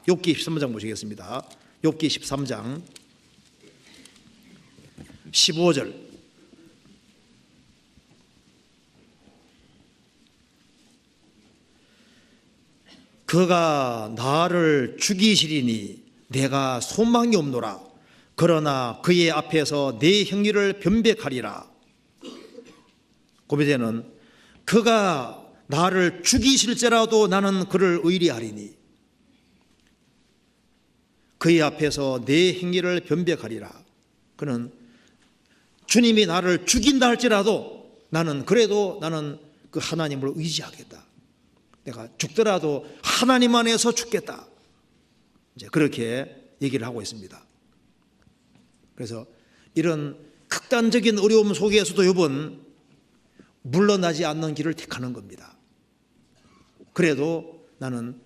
욥기 13장 보시겠습니다. 욥기 13장 15절. 그가 나를 죽이시리니 내가 소망이 없노라. 그러나 그의 앞에서 내 행위를 변백하리라. 고백되는 그가 나를 죽이실지라도 나는 그를 의리하리니 그의 앞에서 내 행위를 변백하리라. 그는 주님이 나를 죽인다 할지라도 나는 그래도 나는 그 하나님을 의지하겠다. 내가 죽더라도 하나님 안에서 죽겠다. 이제 그렇게 얘기를 하고 있습니다. 그래서 이런 극단적인 어려움 속에서도 욥은 물러나지 않는 길을 택하는 겁니다. 그래도 나는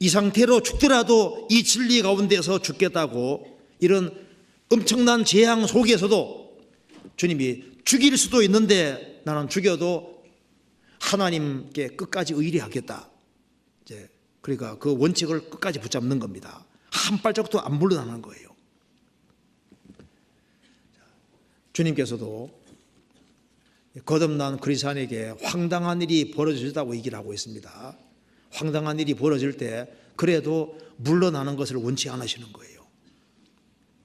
이 상태로 죽더라도 이 진리 가운데서 죽겠다고 이런 엄청난 재앙 속에서도 주님이 죽일 수도 있는데 나는 죽여도 하나님께 끝까지 의리하겠다. 이제 그러니까 그 원칙을 끝까지 붙잡는 겁니다. 한 발짝도 안 물러나는 거예요. 주님께서도 거듭난 그리스도인에게 황당한 일이 벌어지다고 얘기를 하고 있습니다. 황당한 일이 벌어질 때 그래도 물러나는 것을 원치 않으시는 거예요.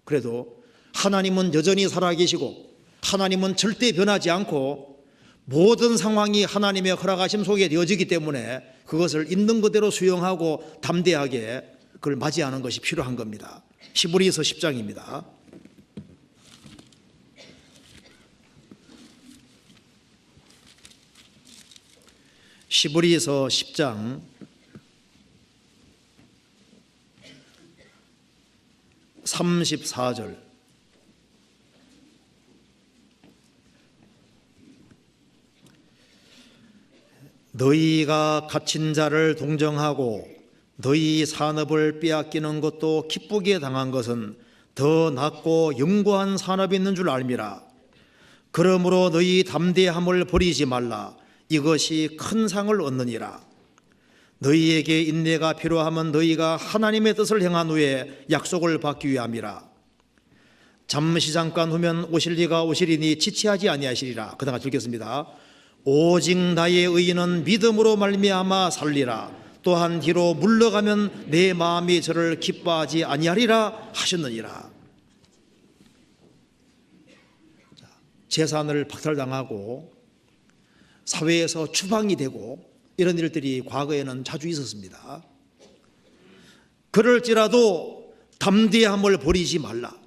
그래도 하나님은 여전히 살아계시고 하나님은 절대 변하지 않고 모든 상황이 하나님의 허락하심 속에 되어지기 때문에 그것을 있는 그대로 수용하고 담대하게 그걸 맞이하는 것이 필요한 겁니다. 히브리서 10장입니다. 히브리서 10장 34절. 너희가 갇힌 자를 동정하고 너희 산업을 빼앗기는 것도 기쁘게 당한 것은 더 낫고 영구한 산업이 있는 줄 알미라. 그러므로 너희 담대함을 버리지 말라. 이것이 큰 상을 얻느니라. 너희에게 인내가 필요하면 너희가 하나님의 뜻을 행한 후에 약속을 받기 위함이라. 잠시 잠깐 후면 오실 이가 오시리니 지체하지 아니하시리라. 그 다음 읽겠습니다. 오직 나의 의인은 믿음으로 말미암아 살리라. 또한 뒤로 물러가면 내 마음이 저를 기뻐하지 아니하리라 하셨느니라. 재산을 박탈당하고 사회에서 추방이 되고 이런 일들이 과거에는 자주 있었습니다. 그럴지라도 담대함을 버리지 말라.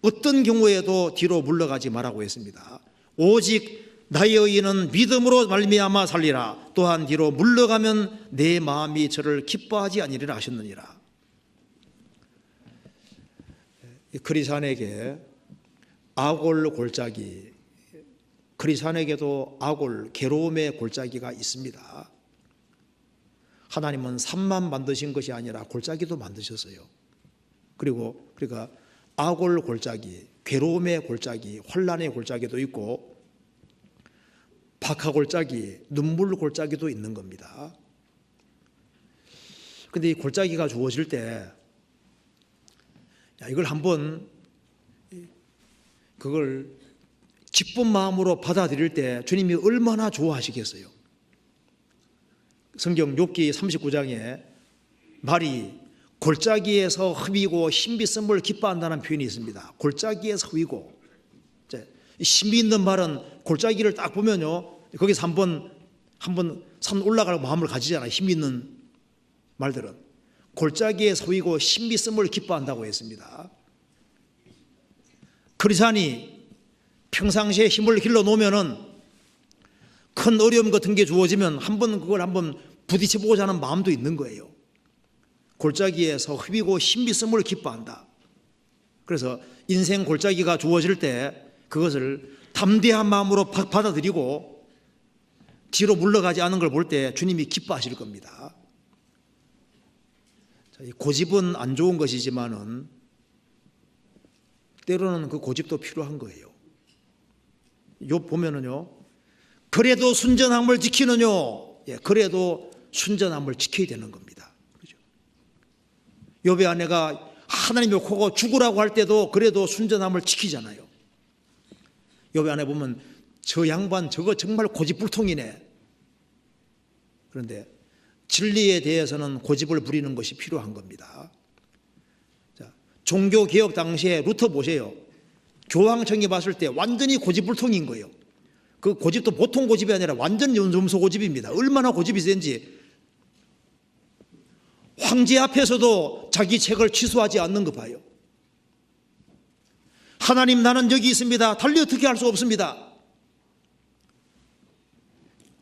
어떤 경우에도 뒤로 물러가지 말라고 했습니다. 오직 나의 의인은 믿음으로 말미암아 살리라. 또한 뒤로 물러가면 내 마음이 저를 기뻐하지 아니리라 하셨느니라. 그리스도인에게 악올 골짜기, 그리스도인에게도 악올, 괴로움의 골짜기가 있습니다. 하나님은 산만 만드신 것이 아니라 골짜기도 만드셨어요. 그러니까 악올 골짜기, 괴로움의 골짜기, 혼란의 골짜기도 있고 박하 골짜기, 눈물 골짜기도 있는 겁니다. 그런데 이 골짜기가 주어질 때 이걸 한번 그걸 기쁜 마음으로 받아들일 때 주님이 얼마나 좋아하시겠어요. 성경 욥기 39장에 말이 골짜기에서 흡이고 신비성을 기뻐한다는 표현이 있습니다. 골짜기에서 흡이고, 신비 있는 말은 골짜기를 딱 보면요, 거기서 한번 산 올라갈 마음을 가지잖아요. 힘 있는 말들은 골짜기에서 흡이고 신비성을 기뻐한다고 했습니다. 그리스도인이 평상시에 힘을 길러 놓으면은 큰 어려움 같은 게 주어지면 그걸 한번 부딪혀보고자 하는 마음도 있는 거예요. 골짜기에서 흡이고 신비성을 기뻐한다. 그래서 인생 골짜기가 주어질 때 그것을 담대한 마음으로 받아들이고 뒤로 물러가지 않은 걸 볼 때 주님이 기뻐하실 겁니다. 고집은 안 좋은 것이지만은 때로는 그 고집도 필요한 거예요. 욥 보면은요, 그래도 순전함을 지키느뇨, 그래도 순전함을 지켜야 되는 겁니다. 그렇죠? 욥의 아내가 하나님 욕하고 죽으라고 할 때도 그래도 순전함을 지키잖아요. 욥의 아내 보면 저 양반 저거 정말 고집불통이네. 그런데 진리에 대해서는 고집을 부리는 것이 필요한 겁니다. 자, 종교개혁 당시에 루터 보세요. 교황청이 봤을 때 완전히 고집불통인 거예요. 그 고집도 보통 고집이 아니라 완전 연금소 고집입니다. 얼마나 고집이 센지. 황제 앞에서도 자기 책을 취소하지 않는 거 봐요. 하나님, 나는 여기 있습니다. 달리 어떻게 할 수 없습니다.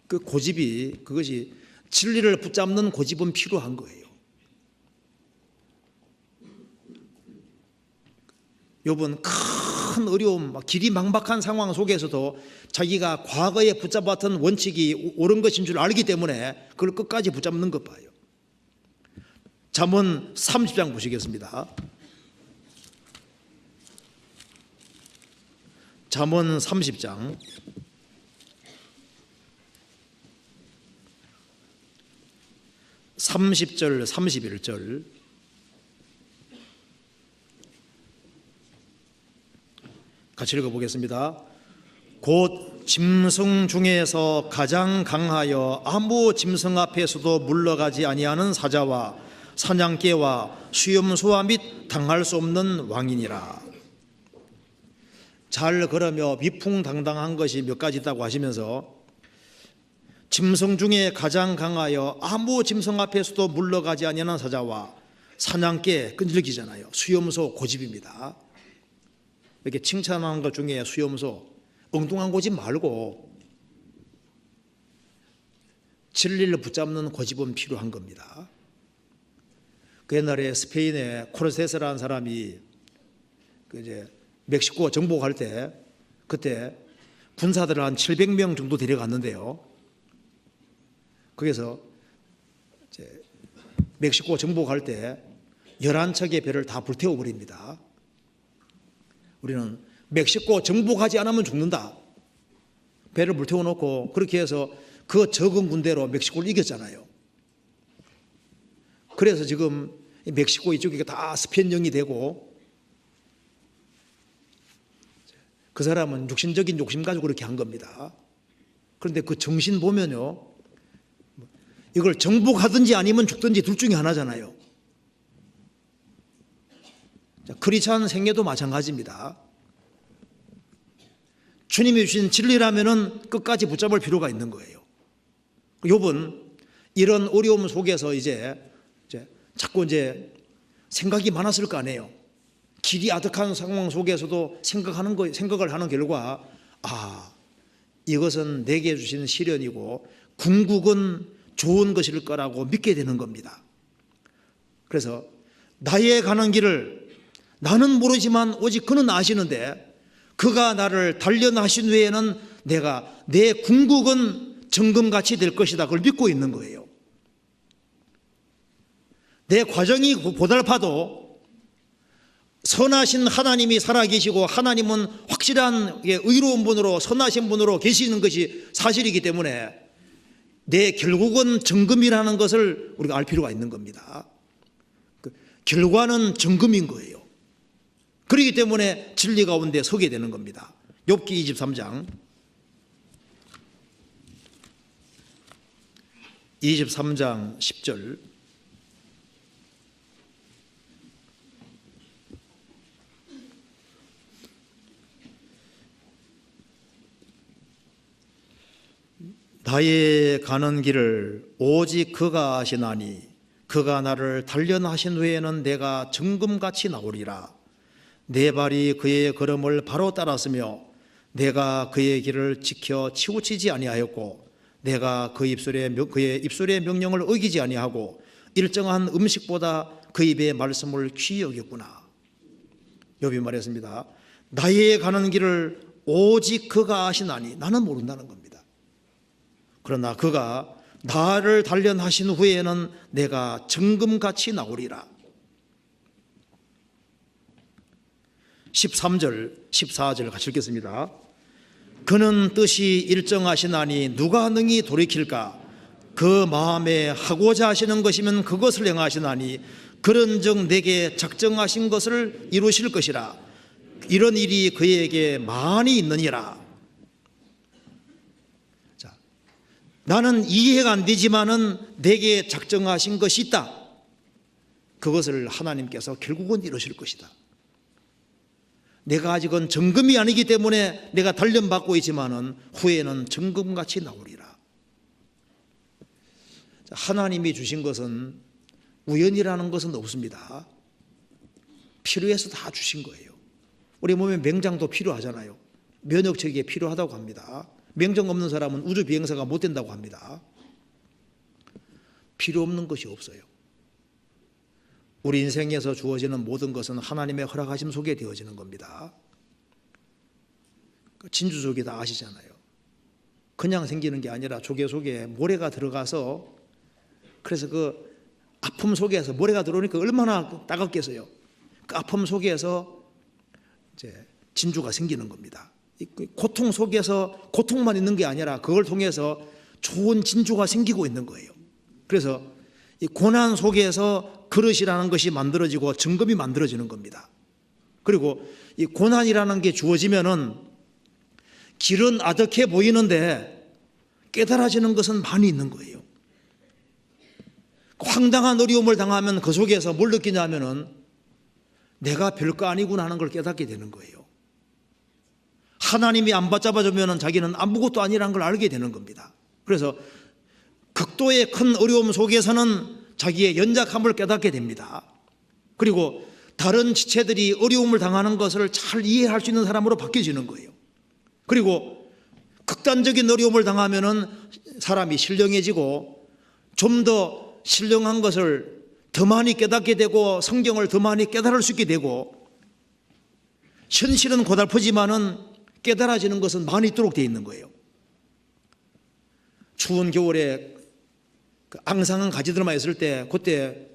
그 고집이, 그것이 진리를 붙잡는 고집은 필요한 거예요. 욥은 큰 어려움, 길이 막막한 상황 속에서도 자기가 과거에 붙잡았던 원칙이 옳은 것인 줄 알기 때문에 그걸 끝까지 붙잡는 것 봐요. 잠언 30장 보시겠습니다. 잠언 30장 30절 31절 같이 읽어보겠습니다. 곧 짐승 중에서 가장 강하여 아무 짐승 앞에서도 물러가지 아니하는 사자와 사냥개와 수염소와 및 당할 수 없는 왕이니라. 잘 걸으며 위풍당당한 것이 몇 가지 있다고 하시면서 짐승 중에 가장 강하여 아무 짐승 앞에서도 물러가지 아니하는 사자와 사냥개, 끈질기잖아요. 수염소 고집입니다. 이렇게 칭찬하는 것 중에 수염소, 엉뚱한 고집 말고 진리를 붙잡는 고집은 필요한 겁니다. 그 옛날에 스페인의 코르세스라는 사람이 이제 멕시코 정복할 때 그때 군사들을 한 700명 정도 데려갔는데요. 거기서 이제 멕시코 정복할 때 11척의 배를 다 불태워 버립니다. 우리는 멕시코 정복하지 않으면 죽는다. 배를 불태워 놓고 그렇게 해서 그 적은 군대로 멕시코를 이겼잖아요. 그래서 지금 멕시코 이쪽이 다 스페인령이 되고 그 사람은 육신적인 욕심 가지고 그렇게 한 겁니다. 그런데 그 정신 보면요, 이걸 정복하든지 아니면 죽든지 둘 중에 하나잖아요. 크리스찬 생애도 마찬가지입니다. 주님이 주신 진리라면은 끝까지 붙잡을 필요가 있는 거예요. 욥은 이런 어려움 속에서 이제 자꾸 생각이 많았을 거 아니에요. 길이 아득한 상황 속에서도 생각을 하는 결과, 이것은 내게 주신 시련이고 궁극은 좋은 것일 거라고 믿게 되는 겁니다. 그래서 나의 가는 길을 나는 모르지만 오직 그는 아시는데 그가 나를 단련하신 후에는 내 궁극은 정금같이 될 것이다. 그걸 믿고 있는 거예요. 내 과정이 고달파도 선하신 하나님이 살아계시고 하나님은 확실한 의로운 분으로 선하신 분으로 계시는 것이 사실이기 때문에 내 결국은 정금이라는 것을 우리가 알 필요가 있는 겁니다. 결과는 정금인 거예요. 그렇기 때문에 진리 가운데 서게 되는 겁니다. 욥기 23장 10절 나의 가는 길을 오직 그가 아시나니 그가 나를 단련하신 후에는 내가 정금같이 나오리라. 내 발이 그의 걸음을 바로 따랐으며 내가 그의 길을 지켜 치우치지 아니하였고 내가 그의 입술의 명령을 어기지 아니하고 일정한 음식보다 그 입의 말씀을 귀히 여겼구나. 욥이 말했습니다. 나의 가는 길을 오직 그가 아시나니 나는 모른다는 겁니다. 그러나 그가 나를 단련하신 후에는 내가 정금같이 나오리라. 13절 14절 같이 읽겠습니다. 그는 뜻이 일정하시나니 누가 능히 돌이킬까? 그 마음에 하고자 하시는 것이면 그것을 행하시나니 그런즉 내게 작정하신 것을 이루실 것이라. 이런 일이 그에게 많이 있느니라. 자, 나는 이해가 안 되지만은 내게 작정하신 것이 있다. 그것을 하나님께서 결국은 이루실 것이다. 내가 아직은 정금이 아니기 때문에 내가 단련받고 있지만은 후에는 정금같이 나오리라. 하나님이 주신 것은 우연이라는 것은 없습니다. 필요해서 다 주신 거예요. 우리 몸에 맹장도 필요하잖아요. 면역체계에 필요하다고 합니다. 맹장 없는 사람은 우주 비행사가 못 된다고 합니다. 필요 없는 것이 없어요. 우리 인생에서 주어지는 모든 것은 하나님의 허락하심 속에 되어지는 겁니다. 진주조개 다 아시잖아요. 그냥 생기는 게 아니라 조개 속에 모래가 들어가서, 그래서 그 아픔 속에서 모래가 들어오니까 얼마나 따갑겠어요. 그 아픔 속에서 이제 진주가 생기는 겁니다. 고통 속에서 고통만 있는 게 아니라 그걸 통해서 좋은 진주가 생기고 있는 거예요. 그래서 이 고난 속에서 그릇이라는 것이 만들어지고 정금이 만들어지는 겁니다. 그리고 이 고난이라는 게 주어지면은 길은 아득해 보이는데 깨달아지는 것은 많이 있는 거예요. 황당한 어려움을 당하면 그 속에서 뭘 느끼냐면은 내가 별거 아니구나 하는 걸 깨닫게 되는 거예요. 하나님이 안 붙잡아주면은 자기는 아무것도 아니라는 걸 알게 되는 겁니다. 그래서 극도의 큰 어려움 속에서는 자기의 연약함을 깨닫게 됩니다. 그리고 다른 지체들이 어려움을 당하는 것을 잘 이해할 수 있는 사람으로 바뀌어지는 거예요. 그리고 극단적인 어려움을 당하면은 사람이 신령해지고 좀 더 신령한 것을 더 많이 깨닫게 되고 성경을 더 많이 깨달을 수 있게 되고, 현실은 고달프지만은 깨달아지는 것은 많이 있도록 되어 있는 거예요. 추운 겨울에 그 앙상한 가지들만 있을 때 그때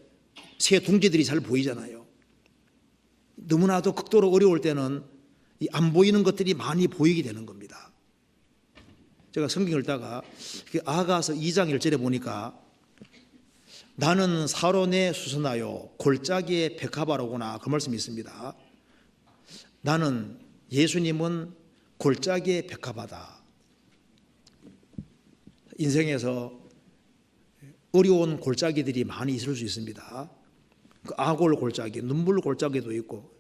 새 둥지들이 잘 보이잖아요. 너무나도 극도로 어려울 때는 이 안 보이는 것들이 많이 보이게 되는 겁니다. 제가 성경 읽다가 아가서 2장 1절에 보니까 나는 사론에 수선하여 골짜기에 백합화로구나, 그 말씀이 있습니다. 나는, 예수님은 골짜기에 백합화다. 인생에서 어려운 골짜기들이 많이 있을 수 있습니다. 그 악올 골짜기, 눈물 골짜기도 있고,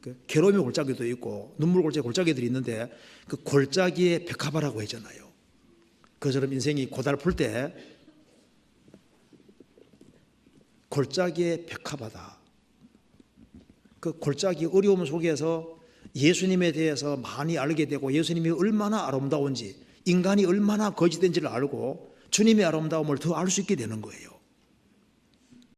그 괴로움의 골짜기도 있고, 눈물 골짜기들이 있는데 그 골짜기에 백합화라고 했잖아요. 그처럼 인생이 고달플 때 골짜기에 백합화다. 그 골짜기 어려움 속에서 예수님에 대해서 많이 알게 되고, 예수님이 얼마나 아름다운지, 인간이 얼마나 거짓된지를 알고 주님의 아름다움을 더 알 수 있게 되는 거예요.